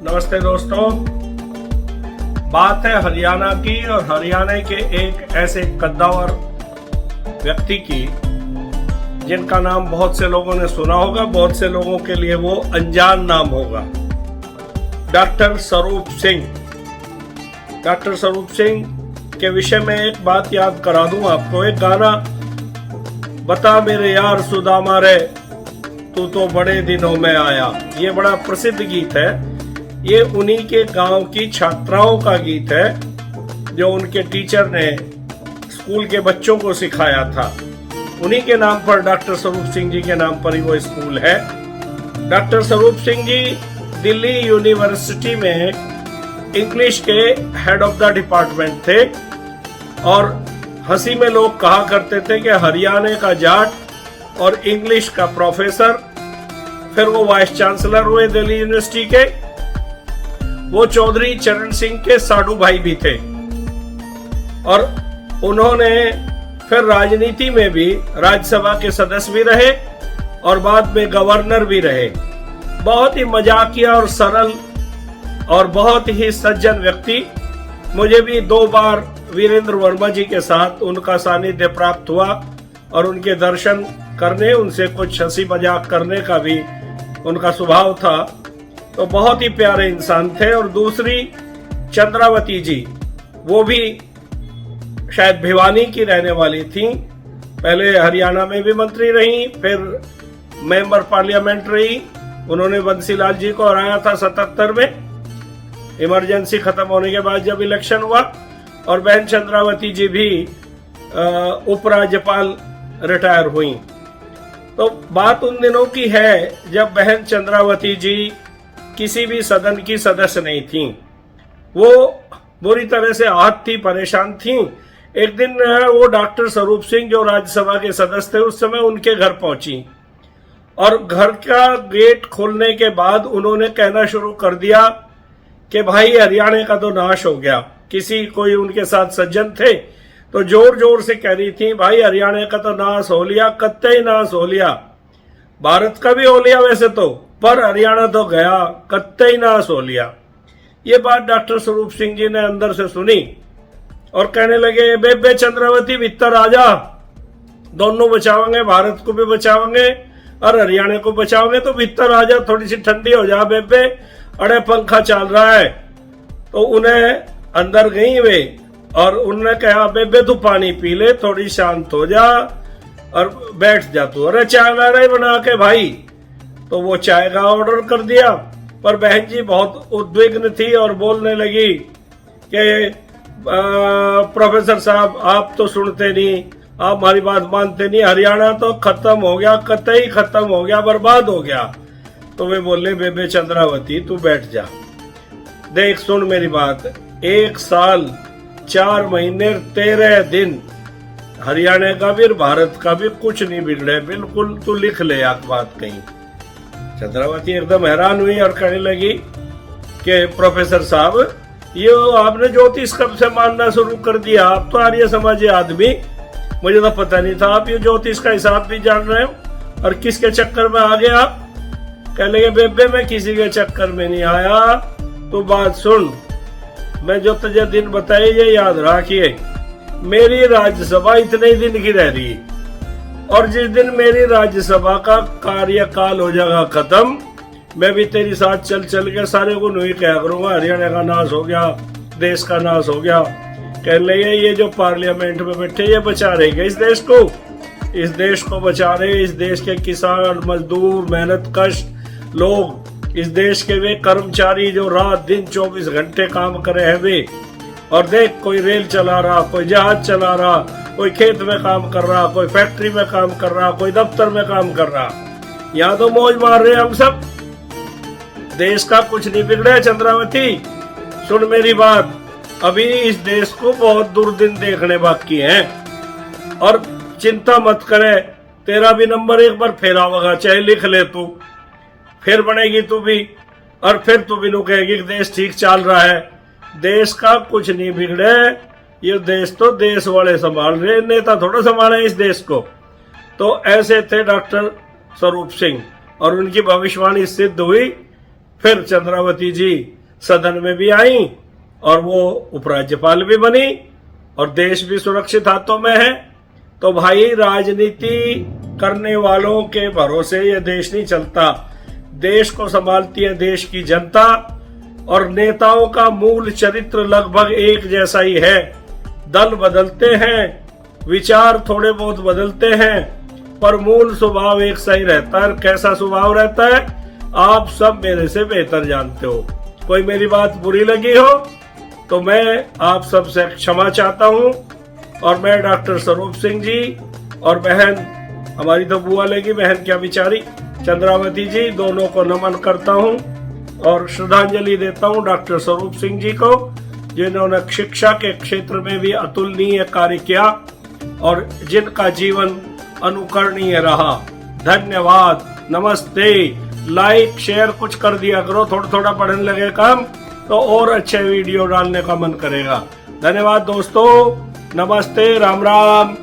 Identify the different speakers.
Speaker 1: नमस्ते दोस्तों, बात है हरियाणा की और हरियाणा के एक ऐसे कद्दावर व्यक्ति की जिनका नाम बहुत से लोगों ने सुना होगा, बहुत से लोगों के लिए वो अनजान नाम होगा। डॉक्टर स्वरूप सिंह। डॉक्टर स्वरूप सिंह के विषय में एक बात याद करा दूं आपको। एक गाना, बता मेरे यार सुदामा रे तू तो बड़े दिनों में आया, ये बड़ा प्रसिद्ध गीत है। ये उन्हीं के गांव की छात्राओं का गीत है जो उनके टीचर ने स्कूल के बच्चों को सिखाया था। उन्हीं के नाम पर, डॉक्टर स्वरूप सिंह जी के नाम पर ही वो स्कूल है। डॉक्टर स्वरूप सिंह जी दिल्ली यूनिवर्सिटी में इंग्लिश के हेड ऑफ द डिपार्टमेंट थे और हंसी में लोग कहा करते थे कि हरियाणा का जाट और इंग्लिश का प्रोफेसर। फिर वो वाइस चांसलर हुए दिल्ली यूनिवर्सिटी के। वो चौधरी चरण सिंह के साडू भाई भी थे और उन्होंने फिर राजनीति में भी राज्यसभा के सदस्य भी रहे और बाद में गवर्नर भी रहे। बहुत ही मजाकिया और सरल और बहुत ही सज्जन व्यक्ति। मुझे भी 2 बार वीरेंद्र वर्मा जी के साथ उनका सानिध्य प्राप्त हुआ और उनके दर्शन करने, उनसे कुछ हंसी मजाक करने का भी उनका स्वभाव था। तो बहुत ही प्यारे इंसान थे। और दूसरी चंद्रावती जी, वो भी शायद भिवानी की रहने वाली थी। पहले हरियाणा में भी मंत्री रही, फिर मेंबर पार्लियामेंट रही। उन्होंने बंसीलाल जी को हराया था 77 में, इमरजेंसी खत्म होने के बाद जब इलेक्शन हुआ। और बहन चंद्रावती जी भी उपराज्यपाल रिटायर हुई। तो बात उन दिनों की है जब बहन चंद्रावती जी किसी भी सदन की सदस्य नहीं थी। वो बुरी तरह से आहत थी, परेशान थी। एक दिन वो डॉक्टर स्वरूप सिंह जो राज्यसभा के सदस्य थे उस समय उनके घर पहुंची और घर का गेट खोलने के बाद उन्होंने कहना शुरू कर दिया कि भाई हरियाणा का तो नाश हो गया। कोई उनके साथ सज्जन थे तो जोर जोर से कह रही थी, भाई हरियाणा का तो नाश हो लिया, कत्ते ही नाश हो लिया। भारत का भी हो लिया वैसे तो, पर हरियाणा तो गया, कत्ते ही नाश हो लिया। ये बात डॉक्टर स्वरूप सिंह जी ने अंदर से सुनी और कहने लगे, बेबे चंद्रावती भीतर आ जा, दोनों बचावेंगे, भारत को भी बचावेंगे और हरियाणा को बचाओगे, तो भीतर आ जा, थोड़ी सी ठंडी हो जा बेबे, अरे पंखा चल रहा है। तो उन्हें अंदर गई वे और उन्होंने कहा, बेबे तू पानी पी ले, थोड़ी शांत हो जा और बैठ जा तू। अरे चाय ला रहे बना के भाई। तो वो चाय का ऑर्डर कर दिया, पर बहन जी बहुत उद्विग्न थी और बोलने लगी कि प्रोफेसर साहब आप तो सुनते नहीं, आप हमारी बात मानते नहीं, हरियाणा तो खत्म हो गया, कतई खत्म हो गया, बर्बाद हो गया। तो वे बोले, बेबे चंद्रावती तू बैठ जा, देख सुन मेरी बात, 1 साल 4 महीने 13 दिन हरियाणा का भी भारत का भी कुछ नहीं बिगड़े, बिल्कुल तू लिख ले आप बात कहीं। चंद्रावती एकदम हैरान हुई और कहने लगी कि प्रोफेसर साहब ये आपने ज्योतिष कब से मानना शुरू कर दिया? आप तो आर्य समाजी आदमी, मुझे तो पता नहीं था आप ये ज्योतिष का हिसाब भी जान रहे हो। और किसके चक्कर में आ गया आप? कह लगे, बेबे मैं किसी के चक्कर में नहीं आया, तो बात सुन, मैं जो तुझे दिन बताए ये याद रखिए, मेरी राज्यसभा इतने ही दिन की रह रही और जिस दिन मेरी राज्यसभा का कार्यकाल हो जाएगा खत्म, मैं भी तेरी साथ चल चल के सारे को नहीं कहा करूंगा हरियाणा का नाश हो गया, देश का नाश हो गया। कह लगे, ये जो पार्लियामेंट में बैठे ये बचा रहे इस देश को, इस देश को बचा रहे, इस देश के किसान मजदूर मेहनत कश लोग, इस देश के वे कर्मचारी जो रात दिन 24 घंटे काम करे हैं वे। और देख, कोई रेल चला रहा, कोई जहाज चला रहा, कोई खेत में काम कर रहा, कोई फैक्ट्री में काम कर रहा, कोई दफ्तर में काम कर रहा, यहाँ तो मौज मार रहे हम सब। देश का कुछ नहीं बिगड़ा। चंद्रावती सुन मेरी बात, अभी इस देश को बहुत दुर्दिन देखने बाकी हैं और चिंता मत करे, तेरा भी नंबर एक बार फेरा होगा, चाहे लिख ले तू, फिर बनेगी तू भी और फिर तू भी कहेगी कि देश ठीक चल रहा है। देश का कुछ नहीं बिगड़े, ये देश तो देश वाले संभाल रहे, नेता थोड़ा संभाले इस देश को। तो ऐसे थे डॉक्टर स्वरूप सिंह और उनकी भविष्यवाणी सिद्ध हुई। फिर चंद्रावती जी सदन में भी आई और वो उपराज्यपाल भी बनी और देश भी सुरक्षित हाथों में है। तो भाई राजनीति करने वालों के भरोसे ये देश नहीं चलता। देश को संभालती है देश की जनता और नेताओं का मूल चरित्र लगभग एक जैसा ही है। दल बदलते हैं, विचार थोड़े बहुत बदलते हैं, पर मूल स्वभाव एक सही रहता है। कैसा स्वभाव रहता है आप सब मेरे से बेहतर जानते हो। कोई मेरी बात बुरी लगी हो तो मैं आप सबसे क्षमा चाहता हूं और मैं डॉक्टर स्वरूप सिंह जी और बहन, हमारी तो बुआ लगी बहन क्या बेचारी, चंद्रावती जी, दोनों को नमन करता हूं और श्रद्धांजलि देता हूं डॉक्टर स्वरूप सिंह जी को, जिन्होंने शिक्षा के क्षेत्र में भी अतुलनीय कार्य किया और जिनका जीवन अनुकरणीय रहा। धन्यवाद, नमस्ते। लाइक शेयर कुछ कर दिया करो, थोड़ा थोड़ा पढ़ने लगे काम तो और अच्छे वीडियो डालने का मन करेगा। धन्यवाद दोस्तों, नमस्ते, राम राम।